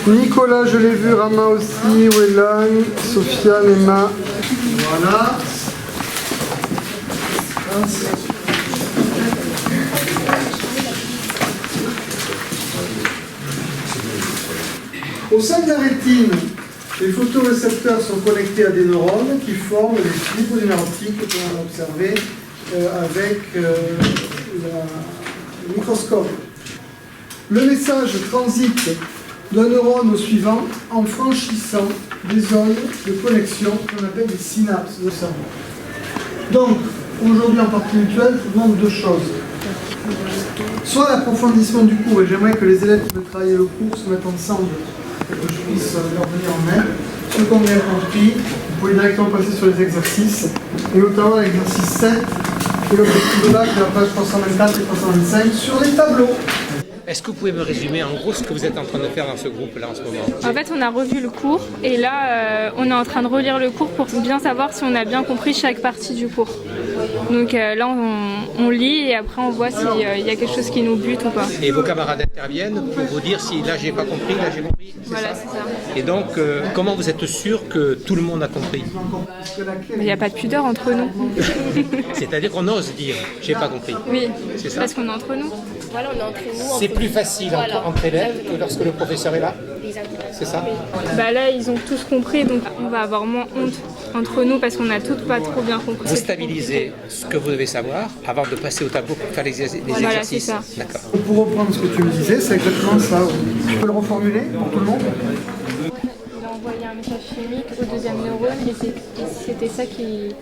Nicolas, je l'ai vu, Rama aussi, Wellan, Sofiane, Emma. Voilà. Au sein de la rétine, les photorécepteurs sont connectés à des neurones qui forment les fibres d'une optique que l'on a observé avec le microscope. Le message transite d'un neurone au suivant en franchissant des zones de connexion qu'on appelle des synapses de cerveau. Donc, aujourd'hui en partie mutuelle, je vous demande deux choses. Soit l'approfondissement du cours, et j'aimerais que les élèves qui veulent travailler le cours se mettent ensemble et que je puisse leur venir en aide. Ce qu'on a compris, vous pouvez directement passer sur les exercices, et notamment l'exercice 7, qui est l'objectif de bac de la page 324 et 325 sur les tableaux. Est-ce que vous pouvez me résumer en gros ce que vous êtes en train de faire dans ce groupe-là en ce moment? En fait, on a revu le cours et là, on est en train de relire le cours pour bien savoir si on a bien compris chaque partie du cours. Donc là, on lit et après on voit s'il y a quelque chose qui nous bute ou pas. Et vos camarades interviennent pour vous dire si là j'ai pas compris, là j'ai compris. Voilà, c'est ça. Et donc, comment vous êtes sûr que tout le monde a compris? Il n'y a pas de pudeur entre nous. C'est-à-dire qu'on ose dire j'ai pas compris. Oui, c'est ça. Parce qu'on est entre nous. Voilà, on est entre nous. C'est plus facile entre élèves que lorsque le professeur est là. C'est ça? Bah là, ils ont tous compris, donc on va avoir moins honte entre nous parce qu'on n'a toutes pas trop bien compris. Vous stabilisez ce que vous devez savoir avant de passer au tableau pour faire les exercices. Voilà, c'est ça. D'accord. Pour reprendre ce que tu me disais, c'est exactement ça. Tu peux le reformuler pour tout le monde? Il a envoyé un message chimique au deuxième neurone et c'était ça qui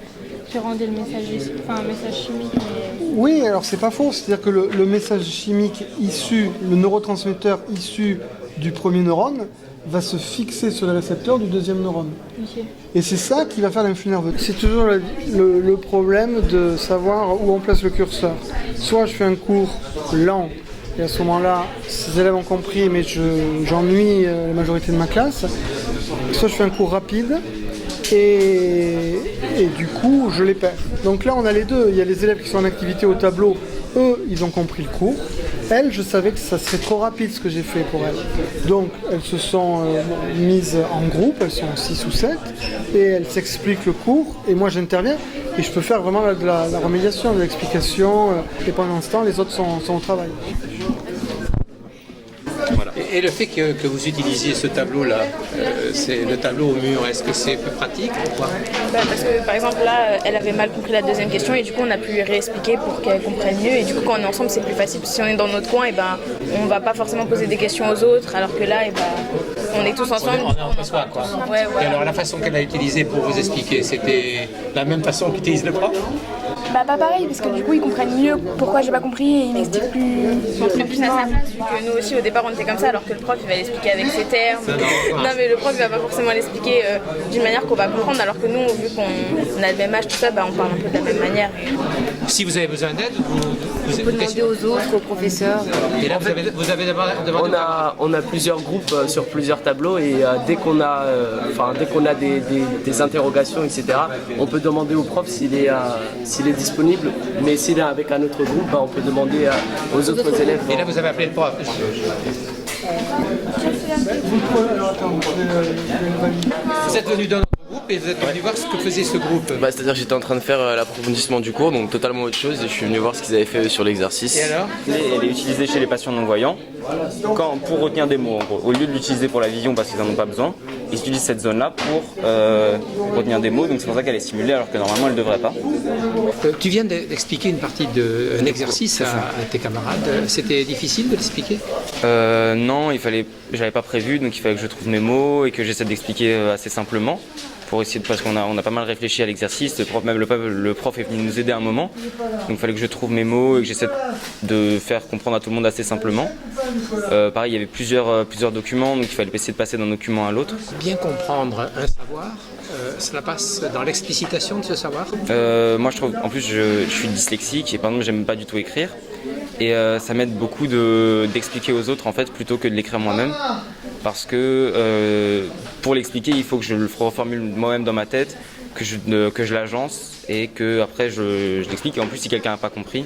rendait le message, un message chimique. Mais... Oui, alors c'est pas faux. C'est-à-dire que le message chimique issu, le neurotransmetteur issu du premier neurone va se fixer sur le récepteur du deuxième neurone. Okay. Et c'est ça qui va faire l'influx nerveux. C'est toujours le problème de savoir où on place le curseur. Soit je fais un cours lent, et à ce moment-là, ces élèves ont compris, mais j'ennuie la majorité de ma classe. Soit je fais un cours rapide, et du coup, je les perds. Donc là, on a les deux. Il y a les élèves qui sont en activité au tableau. Eux, ils ont compris le cours. Elles, je savais que ça serait trop rapide ce que j'ai fait pour elles. Donc, elles se sont mises en groupe, elles sont 6 ou 7, et elles s'expliquent le cours, et moi j'interviens, et je peux faire vraiment de la remédiation, de l'explication, et pendant ce temps, les autres sont au travail. Voilà. Et le fait que vous utilisiez ce tableau-là, c'est le tableau au mur, est-ce que c'est plus pratique ou quoi? Parce que par exemple là, elle avait mal compris la deuxième question et du coup on a pu lui réexpliquer pour qu'elle comprenne mieux et du coup quand on est ensemble c'est plus facile. Si on est dans notre coin, on va pas forcément poser des questions aux autres alors que là, on est tous ensemble. On est entre soi quoi. Ouais, voilà. Et alors la façon qu'elle a utilisée pour vous expliquer, c'était la même façon qu'utilise le prof? Pas pareil, parce que du coup ils comprennent mieux pourquoi j'ai pas compris et ils m'expliquent plus à sa place, vu que nous aussi au départ on était comme ça alors que le prof il va l'expliquer avec ses termes. Non mais le prof il va pas forcément l'expliquer d'une manière qu'on va comprendre alors que nous vu qu'on a le même âge tout ça, on parle un peu de la même manière. Si vous avez besoin d'aide, vous pouvez demander aux autres, aux professeurs. Et là vous avez demandé. On a plusieurs groupes sur plusieurs tableaux et dès qu'on a des interrogations etc. on peut demander au prof s'il est disponible, mais s'il est avec un autre groupe, on peut demander aux autres élèves. Et là, vous avez appelé le prof. Vous êtes venu dans notre groupe et vous êtes venu voir ce que faisait ce groupe. C'est-à-dire que j'étais en train de faire l'approfondissement du cours, donc totalement autre chose, et je suis venu voir ce qu'ils avaient fait sur l'exercice. Et alors? Elle est utilisée chez les patients non-voyants pour retenir des mots, en gros. Au lieu de l'utiliser pour la vision parce qu'ils n'en ont pas besoin, ils utilisent cette zone-là pour retenir des mots, donc c'est pour ça qu'elle est stimulée alors que normalement elle ne devrait pas. Tu viens d'expliquer une partie d'un exercice à tes camarades. C'était difficile de l'expliquer? Non, j'avais pas prévu, donc il fallait que je trouve mes mots et que j'essaie d'expliquer assez simplement. Pour essayer parce qu'on a pas mal réfléchi à l'exercice, le prof est venu nous aider à un moment, donc il fallait que je trouve mes mots et que j'essaie de faire comprendre à tout le monde assez simplement. Pareil, il y avait plusieurs documents, donc il fallait essayer de passer d'un document à l'autre. Bien comprendre un savoir, cela passe dans l'explicitation de ce savoir? Moi je trouve, en plus je suis dyslexique et par exemple j'aime pas du tout écrire. Et ça m'aide beaucoup d'expliquer aux autres en fait plutôt que de l'écrire moi-même. Parce que pour l'expliquer, il faut que je le reformule moi-même dans ma tête, que je l'agence et que après je l'explique. Et en plus, si quelqu'un n'a pas compris,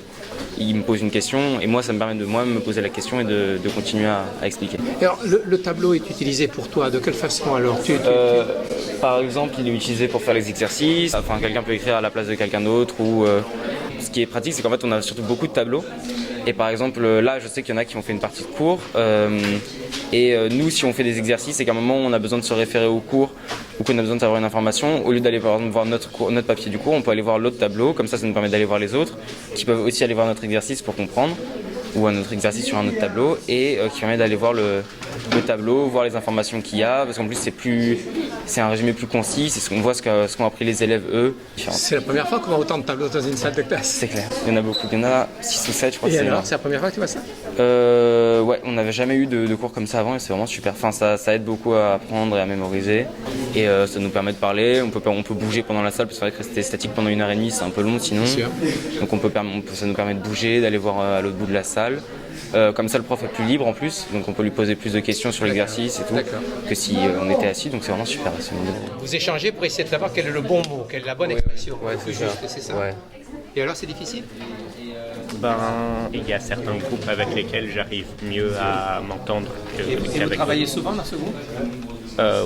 il me pose une question et moi ça me permet de moi-même me poser la question et de continuer à expliquer. Alors le tableau est utilisé pour toi, de quelle façon alors Par exemple, il est utilisé pour faire les exercices, enfin quelqu'un peut écrire à la place de quelqu'un d'autre ou ce qui est pratique c'est qu'en fait on a surtout beaucoup de tableaux et par exemple là je sais qu'il y en a qui ont fait une partie de cours et nous si on fait des exercices et qu'à un moment on a besoin de se référer au cours ou qu'on a besoin de savoir une information, au lieu d'aller voir notre papier du cours, on peut aller voir l'autre tableau, comme ça nous permet d'aller voir les autres qui peuvent aussi aller voir notre exercice pour comprendre ou un autre exercice sur un autre tableau et qui permet d'aller voir le tableau, voir les informations qu'il y a parce qu'en plus c'est un résumé plus concis, c'est ce qu'on voit ce qu'ont appris les élèves eux. C'est la première fois qu'on voit autant de tableaux dans une salle de classe. C'est clair, il y en a beaucoup, il y en a 6 ou 7 je crois. Et alors, c'est la première fois que tu vois ça? Ouais, on n'avait jamais eu de cours comme ça avant et c'est vraiment super, enfin, ça aide beaucoup à apprendre et à mémoriser et ça nous permet de parler, on peut bouger pendant la salle parce que c'est vrai que rester statique pendant 1h30 c'est un peu long sinon, donc ça nous permet de bouger, d'aller voir à l'autre bout de la salle. Comme ça le prof est plus libre en plus, donc on peut lui poser plus de questions sur l'exercice et tout que si on était assis, donc c'est vraiment super. Vous échangez pour essayer de savoir quel est le bon mot, quelle est la bonne expression. Ouais, c'est ça. Ouais. Et alors c'est difficile? Il y a certains groupes avec lesquels j'arrive mieux à m'entendre et vous travaillez souvent dans ce groupe?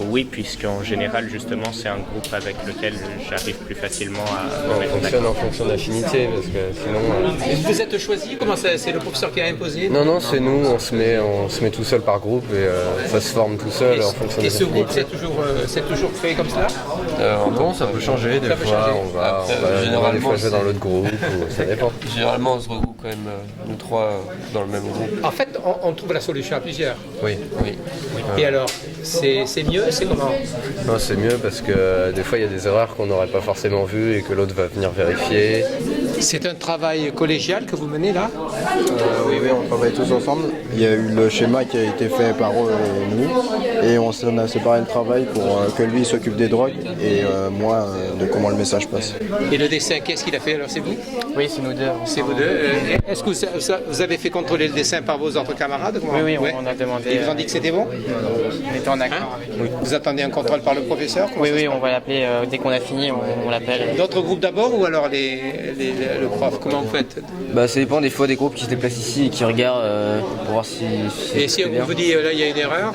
Oui, puisqu'en général, justement, c'est un groupe avec lequel j'arrive plus facilement à... On fonctionne en fonction d'affinité, parce que sinon... Et vous êtes choisi? Comment c'est le professeur qui a imposé? Non, c'est nous, on se met tout seul par groupe et ça se forme tout seul en fonction des affinités. Et ce groupe, c'est toujours fait comme ça? Bon, ça peut changer, des fois, on va des fois jouer dans l'autre groupe, ça dépend. Généralement, on se regroupe quand même, nous trois, dans le même groupe. En fait, on trouve la solution à plusieurs. Oui. Et alors, c'est mieux, c'est comment? Non, c'est mieux parce que des fois il y a des erreurs qu'on n'aurait pas forcément vues et que l'autre va venir vérifier. C'est un travail collégial que vous menez là? Oui, on travaille tous ensemble. Il y a eu le schéma qui a été fait par eux et nous. Et on a séparé le travail pour que lui s'occupe des drogues et moi de comment le message passe. Et le dessin, qu'est-ce qu'il a fait alors? C'est vous? Oui, c'est nous deux. C'est vous deux. Est-ce que vous avez fait contrôler le dessin par vos autres camarades? Oui, on a demandé. Ils vous ont dit que c'était bon? On était en accord avec lui. Vous attendez un contrôle par le professeur? Oui, on va l'appeler dès qu'on a fini, on l'appelle. D'autres groupes d'abord ou alors le prof? Comment vous faites? Ça dépend des fois des groupes qui se déplacent ici et qui regardent pour voir si et si on vous dit là il y a une erreur?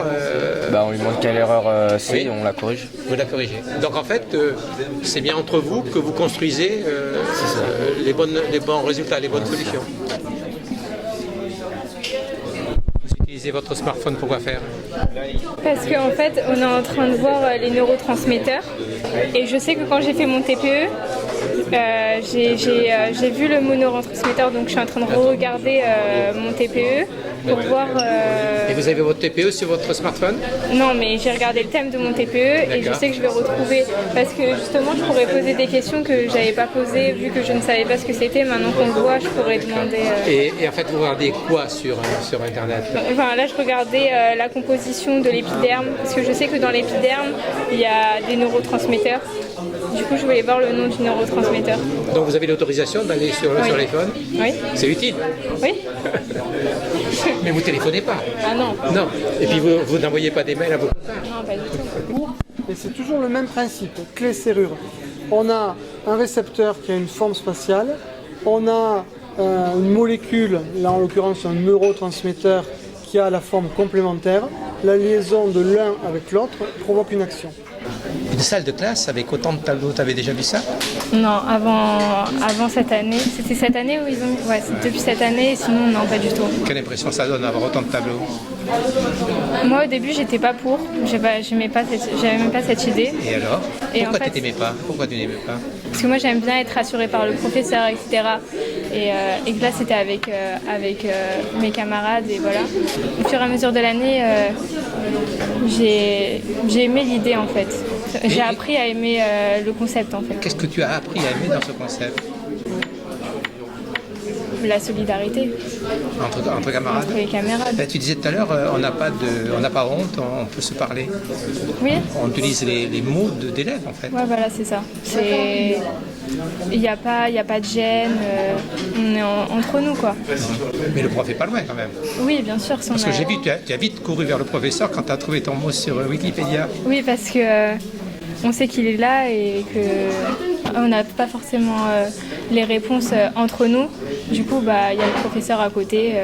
On lui demande quelle erreur c'est et on la corrige. Vous la corrigez. Donc en fait, c'est bien entre vous que vous construisez les bons résultats, les bonnes solutions. Vous utilisez votre smartphone pour quoi faire? Parce qu'en fait, on est en train de voir les neurotransmetteurs. Et je sais que quand j'ai fait mon TPE, j'ai vu le mot neurotransmetteur, donc je suis en train de re-regarder mon TPE pour voir... Et vous avez votre TPE sur votre smartphone? Non, mais j'ai regardé le thème de mon TPE et je sais que je vais retrouver... Parce que justement, je pourrais poser des questions que je n'avais pas posées, vu que je ne savais pas ce que c'était. Maintenant qu'on le voit, je pourrais demander... Et en fait, vous regardez quoi sur Internet? Enfin, là, je regardais la composition de l'épiderme, parce que je sais que dans l'épiderme, il y a des neurotransmetteurs. Du coup, je voulais voir le nom du neurotransmetteur. Donc, vous avez l'autorisation d'aller sur l'iPhone? Oui. C'est utile? Oui. Mais vous ne téléphonez pas? Ah non. Non. Et puis, vous n'envoyez pas des mails à vos copains? Non, pas du tout. Et c'est toujours le même principe, clé-serrure. On a un récepteur qui a une forme spatiale, on a une molécule, là en l'occurrence un neurotransmetteur qui a la forme complémentaire. La liaison de l'un avec l'autre provoque une action. Une salle de classe avec autant de tableaux, tu avais déjà vu ça? Non, avant cette année. C'était cette année où ils ont... Ouais, c'est depuis cette année, sinon non, pas du tout. Quelle impression ça donne d'avoir autant de tableaux? Moi au début j'étais pas pour, j'avais même pas cette idée. Et alors? Et pourquoi en fait, tu n'aimais pas? Pourquoi tu n'aimais pas? Parce que moi j'aime bien être rassurée par le professeur, etc. Et que là c'était avec mes camarades et voilà. Au fur et à mesure de l'année, j'ai aimé l'idée en fait. J'ai appris à aimer le concept en fait. Qu'est-ce que tu as appris à aimer dans ce concept? La solidarité. Entre camarades? Entre les camarades. Tu disais tout à l'heure, on n'a pas honte, on peut se parler. Oui. On utilise les mots d'élèves en fait. Ouais, voilà, c'est ça. Il n'y a pas de gêne, on est entre nous quoi. Mais le prof est pas loin quand même. Oui, bien sûr. Parce que j'ai vu, tu as vite couru vers le professeur quand tu as trouvé ton mot sur Wikipédia. Oui, parce que on sait qu'il est là et que on n'a pas forcément les réponses entre nous. Du coup, il y a le professeur à côté,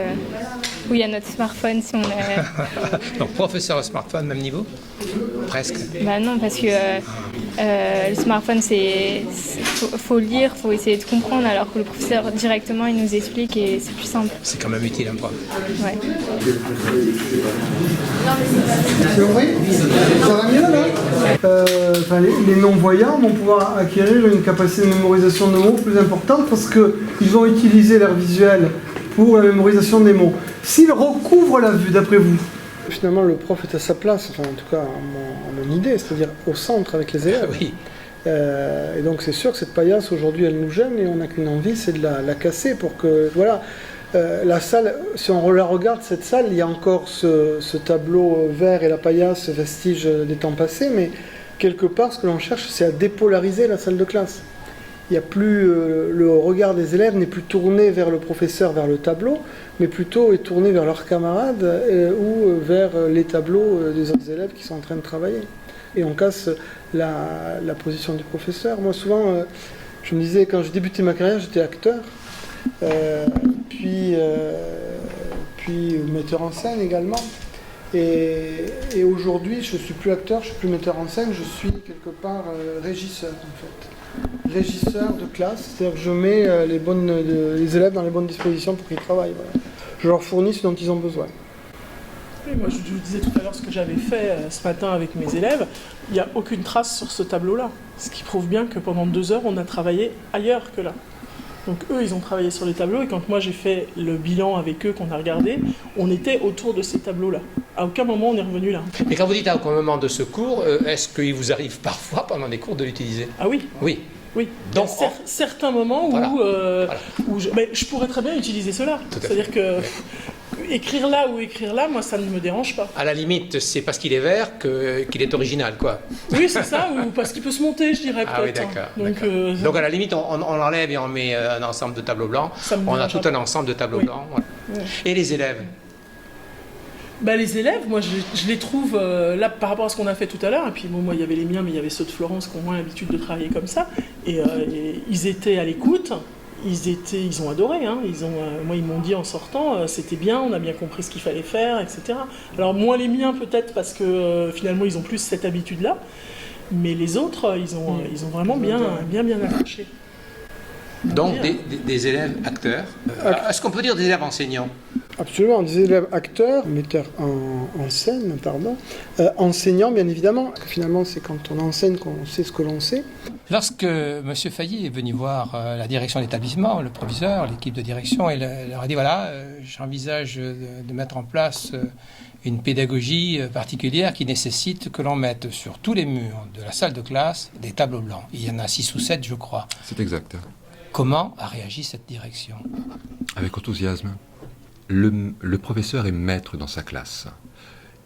où il y a notre smartphone si on est... Donc professeur au smartphone, même niveau? Presque. Non, parce que le smartphone, faut lire, faut essayer de comprendre, alors que le professeur directement il nous explique et c'est plus simple. C'est quand même utile un prof. Ouais. C'est vrai? Ça va mieux là? Les non-voyants vont pouvoir acquérir une capacité de mémorisation de mots plus importante parce qu'ils vont utiliser l'air visuel pour la mémorisation des mots. S'ils recouvrent la vue, d'après vous, finalement le prof est à sa place, enfin en tout cas à mon idée, c'est-à-dire au centre avec les élèves. Oui. Et donc c'est sûr que cette paillasse aujourd'hui elle nous gêne et on n'a qu'une envie, c'est de la casser pour que, voilà, la salle, si on la regarde cette salle, il y a encore ce tableau vert et la paillasse, vestige des temps passés, mais quelque part ce que l'on cherche c'est à dépolariser la salle de classe. Il n'y a plus, le regard des élèves n'est plus tourné vers le professeur, vers le tableau, mais plutôt est tourné vers leurs camarades ou vers les tableaux des autres élèves qui sont en train de travailler. Et on casse la position du professeur. Moi souvent, je me disais, quand j'ai débuté ma carrière, j'étais acteur, puis metteur en scène également. Et aujourd'hui, je ne suis plus acteur, je ne suis plus metteur en scène, je suis quelque part régisseur en fait. Régisseur de classe, c'est-à-dire que je mets les élèves dans les bonnes dispositions pour qu'ils travaillent. Voilà. Je leur fournis ce dont ils ont besoin. Oui, moi je vous disais tout à l'heure ce que j'avais fait ce matin avec mes élèves, il n'y a aucune trace sur ce tableau-là, ce qui prouve bien que pendant 2 heures on a travaillé ailleurs que là. Donc eux ils ont travaillé sur les tableaux et quand moi j'ai fait le bilan avec eux qu'on a regardé, on était autour de ces tableaux-là. À aucun moment on est revenu là. Mais quand vous dites à aucun moment de ce cours, est-ce qu'il vous arrive parfois pendant des cours de l'utiliser? Ah oui. Oui. Oui, donc certains moments où je pourrais très bien utiliser cela. C'est-à-dire que écrire là ou écrire là, moi ça ne me dérange pas. À la limite, c'est parce qu'il est vert qu'il est original, quoi. Oui, c'est ça, ou parce qu'il peut se monter, je dirais peut-être. Ah oui, d'accord. Donc à la limite, on l'enlève et on met un ensemble de tableaux blancs. On a tout un ensemble de tableaux blancs. Voilà. Et les élèves? Les élèves, moi je les trouve, là par rapport à ce qu'on a fait tout à l'heure, et puis bon, moi il y avait les miens, mais il y avait ceux de Florence qui ont moins l'habitude de travailler comme ça, et ils étaient à l'écoute, ils ont adoré, hein. Moi ils m'ont dit en sortant, c'était bien, on a bien compris ce qu'il fallait faire, etc. Alors moins les miens peut-être parce que finalement ils ont plus cette habitude-là, mais les autres, ils ont vraiment bien accroché. Donc des élèves acteurs. Est-ce qu'on peut dire des élèves enseignants? Absolument, des élèves acteurs, metteurs en scène, enseignants bien évidemment. Finalement, c'est quand on enseigne qu'on sait ce que l'on sait. Lorsque M. Failly est venu voir la direction de l'établissement, le proviseur, l'équipe de direction, il leur a dit voilà, j'envisage de mettre en place une pédagogie particulière qui nécessite que l'on mette sur tous les murs de la salle de classe des tableaux blancs. Il y en a 6 ou 7, je crois. C'est exact. Comment a réagi cette direction? Avec enthousiasme. Le professeur est maître dans sa classe.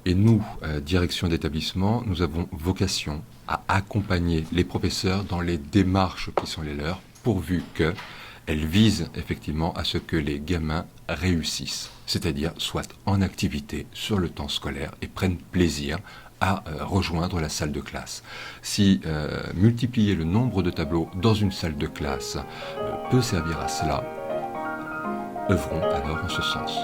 Et nous, direction d'établissement, nous avons vocation à accompagner les professeurs dans les démarches qui sont les leurs, pourvu qu'elles visent effectivement à ce que les gamins réussissent, c'est-à-dire soient en activité sur le temps scolaire et prennent plaisir à rejoindre la salle de classe. Si multiplier le nombre de tableaux dans une salle de classe peut servir à cela, œuvrons alors en ce sens.